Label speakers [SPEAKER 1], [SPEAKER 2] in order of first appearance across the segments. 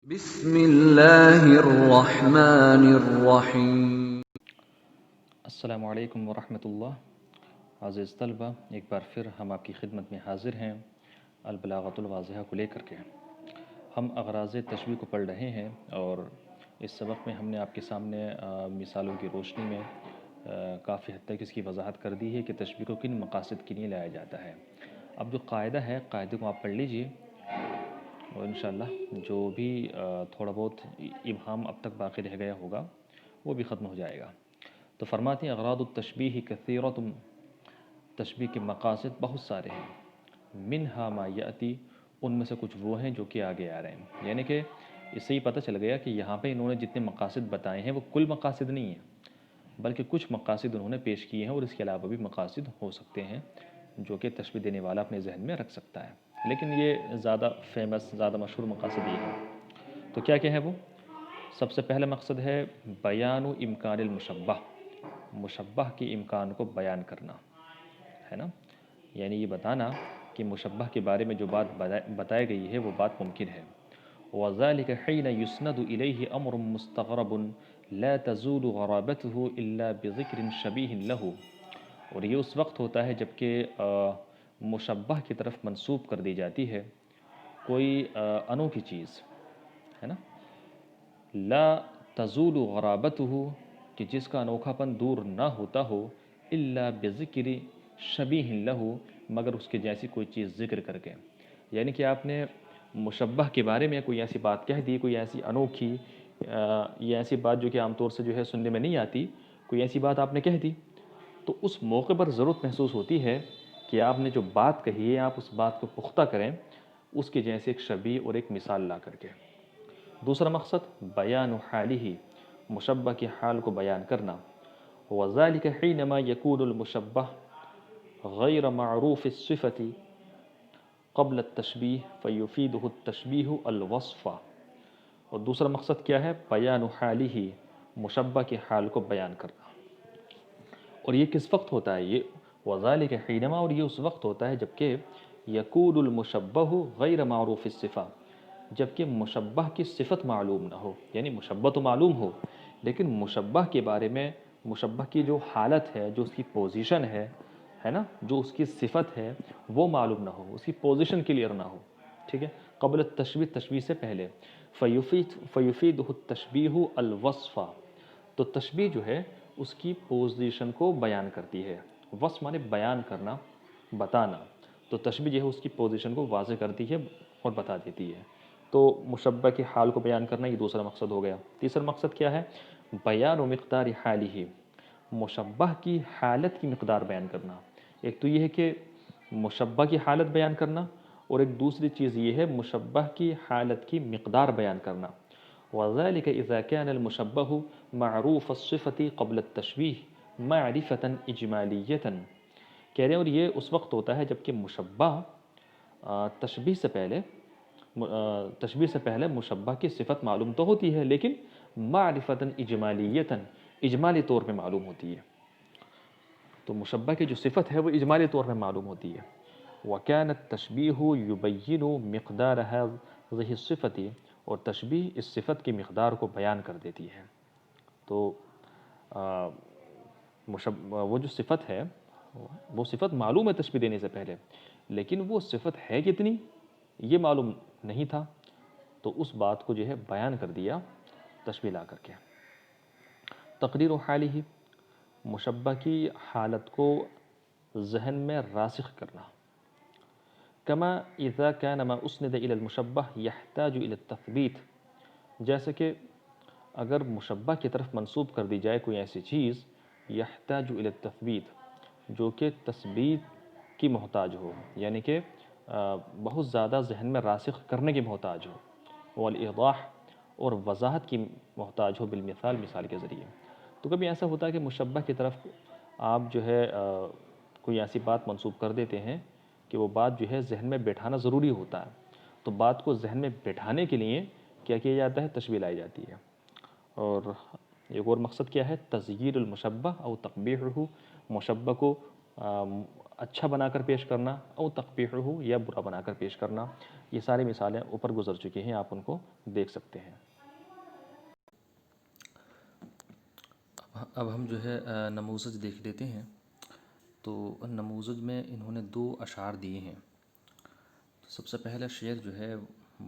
[SPEAKER 1] بسم اللہ الرحمن الرحیم۔
[SPEAKER 2] السلام علیکم ورحمۃ اللہ۔ عزیز طلبہ، ایک بار پھر ہم آپ کی خدمت میں حاضر ہیں البلاغۃ الواضحہ کو لے کر کے۔ ہم اغراض تشبیہ کو پڑھ رہے ہیں اور اس سبق میں ہم نے آپ کے سامنے مثالوں کی روشنی میں کافی حد تک اس کی وضاحت کر دی ہے کہ تشبیہ کو کن مقاصد کے لیے لایا جاتا ہے۔ اب جو قاعدہ ہے، قاعدے کو آپ پڑھ لیجئے اور انشاءاللہ جو بھی تھوڑا بہت ابہام اب تک باقی رہ گیا ہوگا وہ بھی ختم ہو جائے گا۔ تو فرماتے ہیں اغراض التشبیہ کثیرۃ، تشبیہ کے مقاصد بہت سارے ہیں۔ منہا ما یاتی، ان میں سے کچھ وہ ہیں جو کہ آگے آ رہے ہیں۔ یعنی کہ اس سے ہی پتہ چل گیا کہ یہاں پہ انہوں نے جتنے مقاصد بتائے ہیں وہ کل مقاصد نہیں ہیں، بلکہ کچھ مقاصد انہوں نے پیش کیے ہیں اور اس کے علاوہ بھی مقاصد ہو سکتے ہیں جو کہ تشبیہ دینے والا اپنے ذہن میں رکھ سکتا ہے، لیکن یہ زیادہ فیمس، زیادہ مشہور مقاصد یہ ہیں۔ تو کیا کیا ہے وہ؟ سب سے پہلا مقصد ہے بیان و امکان المشبہ، مشبہ کے امکان کو بیان کرنا ہے نا، یعنی یہ بتانا کہ مشبہ کے بارے میں جو بات بتائی گئی ہے وہ بات ممکن ہے۔ وَذَلِكَ حِينَ يُسْنَدُ إِلَيْهِ أَمْرٌ مُسْتَغْرَبٌ لَا تَزُولُ غَرَابَتُهُ إِلَّا بِذِكْرٍ شَبِيهٍ لَهُ، اور یہ اس وقت ہوتا ہے جب کہ مشبہ کی طرف منسوب کر دی جاتی ہے کوئی انوکھی چیز، ہے نا، لا تزول غرابتہ، کہ جس کا انوکھا پن دور نہ ہوتا ہو، الا بذکر شبیہ لہ، مگر اس کے جیسی کوئی چیز ذکر کر کے۔ یعنی کہ آپ نے مشبہ کے بارے میں کوئی ایسی بات کہہ دی، کوئی ایسی انوکھی یا ایسی بات جو کہ عام طور سے جو ہے سننے میں نہیں آتی، کوئی ایسی بات آپ نے کہہ دی، تو اس موقع پر ضرورت محسوس ہوتی ہے کہ آپ نے جو بات کہی ہے آپ اس بات کو پختہ کریں اس کے جیسے ایک شبیہ اور ایک مثال لا کر کے۔ دوسرا مقصد بیان حالہ، مشبہ کی حال کو بیان کرنا۔ وَذَلِكَ حِينَمَا يَكُونُ الْمُشَبَّهُ غَيْرَ مَعْرُوفِ الصِّفَةِ قبل التشبیہ فَيُفِيدُهُ التشبیہ الوصف۔ اور دوسرا مقصد کیا ہے؟ بیان حالہ، مشبہ کی حال کو بیان کرنا۔ اور یہ کس وقت ہوتا ہے؟ یہ وَذَلِكَ حِينَمَا، اور یہ اس وقت ہوتا ہے جبکہ يَكُونُ الْمُشَبَّهُ غَيْرَ مَعْرُوفِ الصِّفَةِ، جبکہ مشبہ کی صفت معلوم نہ ہو۔ یعنی مشبہ تو معلوم ہو لیکن مشبہ کے بارے میں، مشبہ کی جو حالت ہے، جو اس کی پوزیشن ہے نا، جو اس کی صفت ہے وہ معلوم نہ ہو، اس کی پوزیشن کلیئر نہ ہو، ٹھیک ہے، قبل التشبیہ، تشبیہ سے پہلے۔ فَيُفِيدُهُ التشبیہ الوصف، تو تشبیہ جو ہے اس کی پوزیشن کو بیان کرتی ہے۔ وصف مانے بیان کرنا، بتانا، تو تشبیہ جو ہے اس کی پوزیشن کو واضح کرتی ہے اور بتا دیتی ہے۔ تو مشبہ کی حال کو بیان کرنا یہ دوسرا مقصد ہو گیا۔ تیسرا مقصد کیا ہے؟ بیان و مقدار حالہ، مشبہ کی حالت کی مقدار بیان کرنا۔ ایک تو یہ ہے کہ مشبہ کی حالت بیان کرنا، اور ایک دوسری چیز یہ ہے مشبہ کی حالت کی مقدار بیان کرنا۔ وَذَلِكَ إِذَا كَانَ الْمُشَبَّهُ مَعْرُوفَ الصِّفَةِ قَبْلَ التَّشْبِيهِ مَعْرِفَةً إِجْمَالِيَّةً، کہہ رہے ہیں اور یہ اس وقت ہوتا ہے جبکہ مشبہ تشبیہ سے پہلے مشبہ کی صفت معلوم تو ہوتی ہے لیکن معرفتاً اجمالیتاً، اجمالی طور پہ معلوم ہوتی ہے۔ تو مشبہ کی جو صفت ہے وہ اجمالی طور پہ معلوم ہوتی ہے۔ وَكَانَ التَّشْبِيهُ يُبَيِّنُ مِقْدَارَ هَذِهِ الصِّفَةِ، اور تشبیہ اس صفت کی مقدار کو بیان کر دیتی ہے۔ تو وہ جو صفت ہے وہ صفت معلوم ہے تشبیہ دینے سے پہلے، لیکن وہ صفت ہے کتنی یہ معلوم نہیں تھا، تو اس بات کو جو ہے بیان کر دیا تشبیہ لا کر کے۔ تقریر حالہ، مشبہ کی حالت کو ذہن میں راسخ کرنا۔ کما اذا كان ما اسند الى المشبہ يحتاج الى التثبیت، جیسے کہ اگر مشبہ کی طرف منسوب کر دی جائے کوئی ایسی چیز یحتاج الى التثبیت، جو کہ تثبیت کی محتاج ہو، یعنی کہ بہت زیادہ ذہن میں راسخ کرنے کی محتاج ہو، والایضاح، اور وضاحت کی محتاج ہو، بالمثال، مثال کے ذریعے۔ تو کبھی ایسا ہوتا ہے کہ مشبہ کی طرف آپ جو ہے کوئی ایسی بات منسوب کر دیتے ہیں کہ وہ بات جو ہے ذہن میں بیٹھانا ضروری ہوتا ہے، تو بات کو ذہن میں بیٹھانے کے لیے کیا کیا جاتا ہے؟ تشبیہ لائی جاتی ہے۔ اور ایک اور مقصد کیا ہے؟ تزییر المشبہ او تقبیحہ، مشبہ کو اچھا بنا کر پیش کرنا، او تقبیحہ یا برا بنا کر پیش کرنا. یہ ساری مثالیں اوپر گزر چکی ہیں، آپ ان کو دیکھ سکتے ہیں. اب ہم جو ہے نموذج دیکھ لیتے ہیں. تو نموذج میں انہوں نے 2 اشعار دیے ہیں. تو سب سے پہلا شعر جو ہے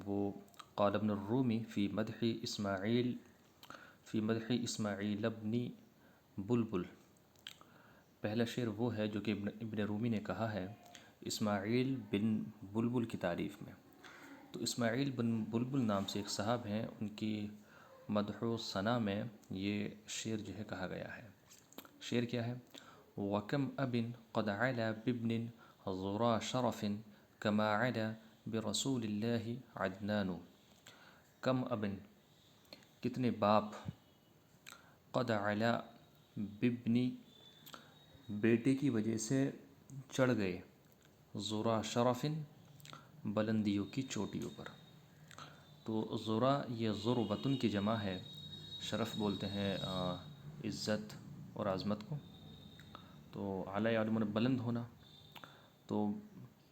[SPEAKER 2] وہ قال ابن الرومی فی مدح اسماعیل ابن بلبل. پہلا شعر وہ ہے جو کہ ابن رومی نے کہا ہے اسماعیل بن بلبل کی تعریف میں. تو اسماعیل بن بلبل نام سے ایک صاحب ہیں، ان کی مدح و ثنا میں یہ شعر جو ہے کہا گیا ہے. شعر کیا ہے؟ وَكَمْ أَبٍ قَدْ عَلَى بِابْنٍ ذُرَا شَرَفٍ كَمَا عَلَى بِرَسُولِ اللَّهِ عَدْنَانُ. کم ابن، کتنے باپ، قد علا ببنی، بیٹے کی وجہ سے چڑھ گئے، ذرا شرفن، بلندیوں کی چوٹیوں پر. تو ذرا یہ ذروتن کی جمع ہے. شرف بولتے ہیں عزت اور عظمت کو. تو اعلیٰ علم بلند ہونا. تو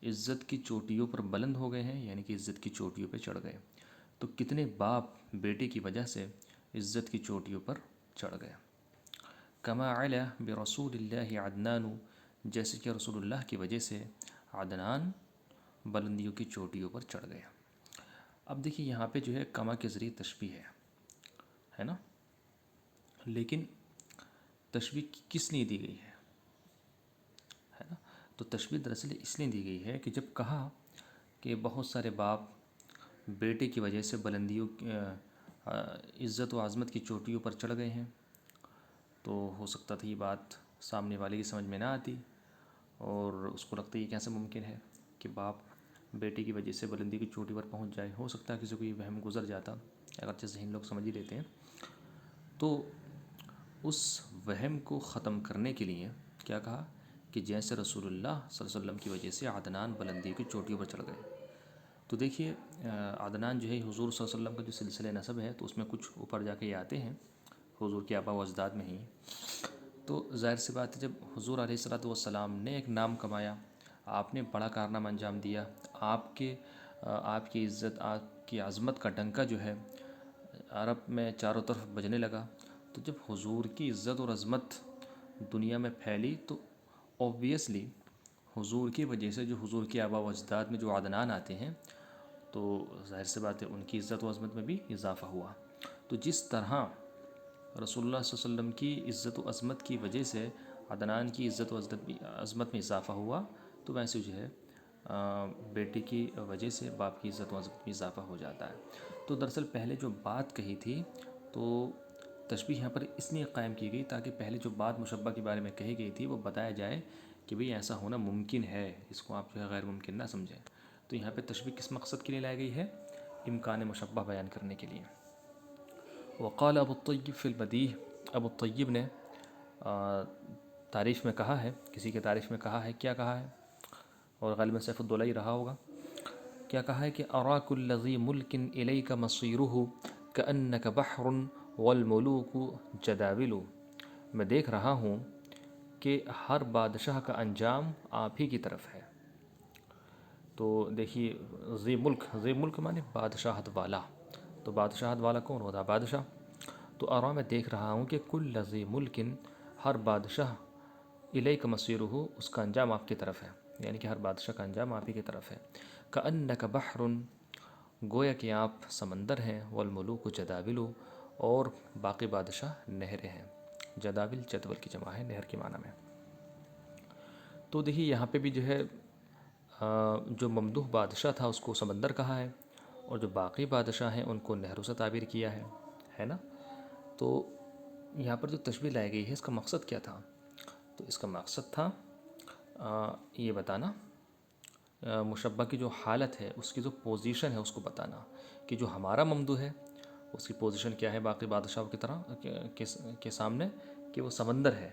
[SPEAKER 2] عزت کی چوٹیوں پر بلند ہو گئے ہیں، یعنی کہ عزت کی چوٹیوں پہ چڑھ گئے. تو کتنے باپ بیٹے کی وجہ سے عزت کی چوٹیوں پر چڑھ گئے. کما علا برسول اللہ عدنان، جیسے کہ رسول اللہ کی وجہ سے عدنان بلندیوں کی چوٹیوں پر چڑھ گیا. اب دیکھیے یہاں پہ جو ہے کما کے ذریعے تشبیہ ہے نا، لیکن تشبیہ کس لیے دی گئی ہے نا؟ تو تشبیہ دراصل اس لیے دی گئی ہے کہ جب کہا کہ بہت سارے باپ بیٹے کی وجہ سے بلندیوں عزت و عظمت کی چوٹیوں پر چڑھ گئے ہیں، تو ہو سکتا تھا یہ بات سامنے والے کی سمجھ میں نہ آتی، اور اس کو لگتا ہے یہ کیسے ممکن ہے کہ باپ بیٹے کی وجہ سے بلندی کی چوٹی پر پہنچ جائے. ہو سکتا ہے کسی کو یہ وہم گزر جاتا، اگرچہ ذہین لوگ سمجھ ہی لیتے ہیں. تو اس وہم کو ختم کرنے کے لیے کیا کہا کہ جیسے رسول اللہ صلی اللہ علیہ وسلم کی وجہ سے عدنان بلندی کی چوٹیوں پر چڑھ گئے. تو دیکھیے عدنان جو ہے حضور صلی اللہ علیہ وسلم کا جو سلسلہ نسب ہے، تو اس میں کچھ اوپر جا کے یہ آتے ہیں حضور کے آبا و اجداد میں ہی. تو ظاہر سی بات ہے جب حضور علیہ الصلوۃ والسلام نے ایک نام کمایا، آپ نے بڑا کارنامہ انجام دیا، آپ کی عزت، آپ کی عظمت کا ڈنکا جو ہے عرب میں چاروں طرف بجنے لگا. تو جب حضور کی عزت اور عظمت دنیا میں پھیلی تو اوبویسلی حضور کی وجہ سے جو حضور کے آبا و اجداد میں جو عدنان آتے ہیں، تو ظاہر سی بات ہے ان کی عزت و عظمت میں بھی اضافہ ہوا. تو جس طرح رسول اللہ صلی اللہ علیہ وسلم کی عزت و عظمت کی وجہ سے عدنان کی عزت و عظمت میں اضافہ ہوا، تو ویسے جو ہے بیٹے کی وجہ سے باپ کی عزت و عظمت میں اضافہ ہو جاتا ہے. تو دراصل پہلے جو بات کہی تھی، تو تشبیہ یہاں پر اس لیے قائم کی گئی تاکہ پہلے جو بات مشبہ کے بارے میں کہی گئی تھی وہ بتایا جائے کہ بھئی ایسا ہونا ممکن ہے، اس کو آپ جو ہے غیر ممکن نہ سمجھیں. تو یہاں پہ تشبیہ کس مقصد کے لیے لائی گئی ہے؟ امکان مشبہ بیان کرنے کے لیے. وقال ابو الطیب فی البدیہ، ابو الطیب نے تعریف میں کہا ہے، کسی کے تعریف میں کہا ہے. کیا کہا ہے؟ اور غالباً سیف الدولہ ہی رہا ہوگا. کیا کہا ہے کہ اراک الذی ملک الیک مصیرہ کانک بحر والملوک جداول. میں دیکھ رہا ہوں کہ ہر بادشاہ کا انجام آپ ہی کی طرف ہے. تو دیکھیے ذی ملک مانے بادشاہت والا. تو بادشاہت والا کون ہوتا ہے؟ بادشاہ. تو ارا میں دیکھ رہا ہوں کہ کل ذی ملک، ہر بادشاہ، الیک مصیرہ، اس کا انجام آپ کی طرف ہے، یعنی کہ ہر بادشاہ کا انجام آپ ہی کی طرف ہے. کأنک بحر، گویا کہ آپ سمندر ہیں، والملوک جداول، اور باقی بادشاہ نہریں ہیں. جداول جدول کی جمع ہے، نہر کے معنی میں. تو دیکھیے یہاں پہ بھی جو ہے جو ممدوح بادشاہ تھا اس کو سمندر کہا ہے، اور جو باقی بادشاہ ہیں ان کو نہروں سے تعبیر کیا ہے نا. تو یہاں پر جو تشبیہ لائی گئی ہے اس کا مقصد کیا تھا؟ تو اس کا مقصد تھا یہ بتانا، مشبہ کی جو حالت ہے، اس کی جو پوزیشن ہے اس کو بتانا کہ جو ہمارا ممدوح ہے اس کی پوزیشن کیا ہے باقی بادشاہوں کی طرح کے سامنے، کہ وہ سمندر ہے.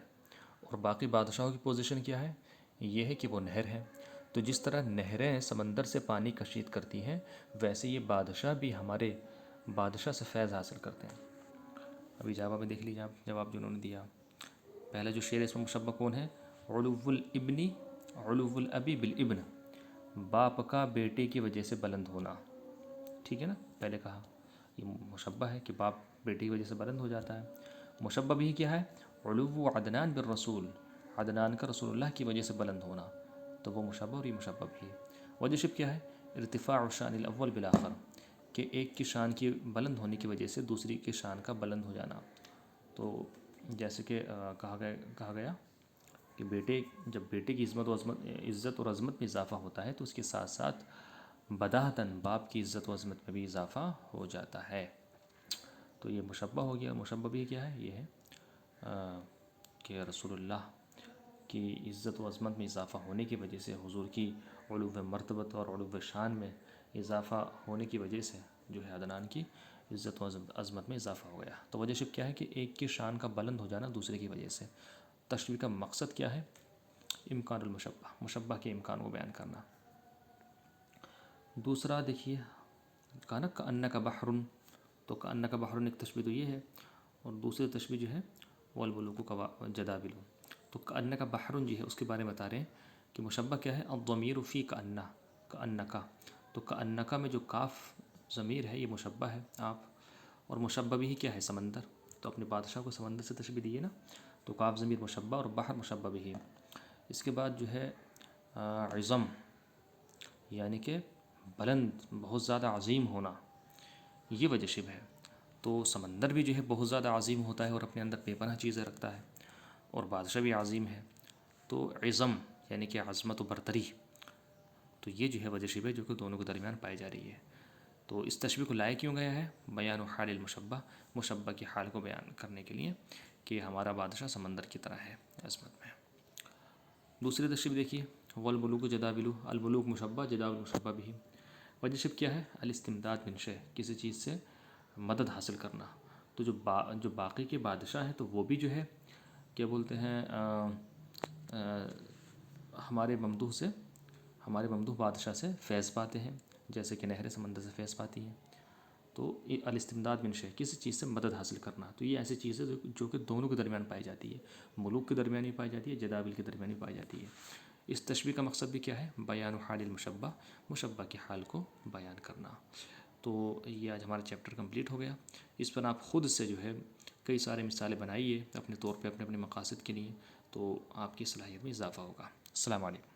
[SPEAKER 2] اور باقی بادشاہوں کی پوزیشن کیا ہے؟ یہ ہے کہ وہ نہر ہے. تو جس طرح نہریں سمندر سے پانی کشید کرتی ہیں، ویسے یہ بادشاہ بھی ہمارے بادشاہ سے فیض حاصل کرتے ہیں. ابھی جواب میں دیکھ لیجیے آپ، جواب جو انہوں نے دیا. پہلا جو شعر اس میں مشبہ کون ہے؟ علو الابن علو الابی بالابن، باپ کا بیٹے کی وجہ سے بلند ہونا، ٹھیک ہے نا، پہلے کہا یہ مشبہ ہے کہ باپ بیٹے کی وجہ سے بلند ہو جاتا ہے۔ مشبہ بھی کیا ہے؟ علو عدنان بالرسول، عدنان کا رسول اللہ کی وجہ سے بلند ہونا، تو وہ مشبہ اور یہ مشبہ بھی ہے۔ وجہ شب کیا ہے؟ ارتفاع شان الاول بالآخر، کہ ایک کی شان کی بلند ہونے کی وجہ سے دوسری کی شان کا بلند ہو جانا۔ تو جیسے کہ کہا گیا کہ جب بیٹے کی عزت اور عظمت میں اضافہ ہوتا ہے تو اس کے ساتھ ساتھ بداہتاً باپ کی عزت و عظمت میں بھی اضافہ ہو جاتا ہے۔ تو یہ مشبہ ہو گیا۔ مشبہ بھی کیا ہے؟ یہ ہے کہ رسول اللہ کی عزت و عظمت میں اضافہ ہونے کی وجہ سے، حضور کی علو مرتبت اور علو شان میں اضافہ ہونے کی وجہ سے جو ہے عدنان کی عزت و عظمت میں اضافہ ہو گیا۔ تو وجہ شب کیا ہے؟ کہ ایک کی شان کا بلند ہو جانا دوسرے کی وجہ سے۔ تشبیہ کا مقصد کیا ہے؟ امکان المشبہ، مشبہ کے امکان کو بیان کرنا۔ دوسرا دیکھیے، کہا نا کأنک بحر، تو کأنک بحر ایک تشبیہ تو یہ ہے، اور دوسری تشبیہ جو ہے والبلوک جدابل، تو کأنک بحر جو ہے اس کے بارے میں بتا رہے ہیں کہ مشبہ کیا ہے؟ الضمیر فی کأنک، تو کأنک میں جو کاف ضمیر ہے یہ مشبہ ہے آپ، اور مشبہ بھی کیا ہے؟ سمندر، تو اپنے بادشاہ کو سمندر سے تشبیہ دیے نا، تو کاف ضمیر مشبہ اور بحر مشبہ بھی ہے۔ اس کے بعد جو ہے عظم، یعنی کہ بلند، بہت زیادہ عظیم ہونا، یہ وجہ شب ہے۔ تو سمندر بھی جو ہے بہت زیادہ عظیم ہوتا ہے اور اپنے اندر بے پناہ چیزیں رکھتا ہے، اور بادشاہ بھی عظیم ہے، تو عظم یعنی کہ عظمت و برتری، تو یہ جو ہے وجہ شب ہے جو کہ دونوں کے درمیان پائی جا رہی ہے۔ تو اس تشبیہ کو لائے کیوں گیا ہے؟ بیان حال المشبہ، مشبہ کی حال کو بیان کرنے کے لیے کہ ہمارا بادشاہ سمندر کی طرح ہے عظمت میں۔ دوسری تشبیہ دیکھیے، والبلوک جدابل، البلوک مشبہ، جدابل مشبہ بھی۔ وجہ شب کیا ہے؟ الاستمداد من شیء، کسی چیز سے مدد حاصل کرنا۔ تو جو باقی کے بادشاہ ہیں تو وہ بھی جو ہے کیا بولتے ہیں ہمارے ممدوح بادشاہ سے فیض پاتے ہیں، جیسے کہ نہریں سمندر سے فیض پاتی ہیں۔ تو الاستمداد من شیء، کسی چیز سے مدد حاصل کرنا، تو یہ ایسی چیز ہے جو کہ دونوں کے درمیان پائی جاتی ہے، ملوک کے درمیان بھی پائی جاتی ہے، جدابل کے درمیان بھی پائی جاتی ہے۔ اس تشبیہ کا مقصد بھی کیا ہے؟ بیان حال المشبہ، مشبہ کی حال کو بیان کرنا۔ تو یہ آج ہمارا چیپٹر کمپلیٹ ہو گیا۔ اس پر آپ خود سے جو ہے کئی سارے مثالیں بنائیے اپنے طور پہ، اپنے مقاصد کے لیے، تو آپ کی صلاحیت میں اضافہ ہوگا۔ السلام علیکم۔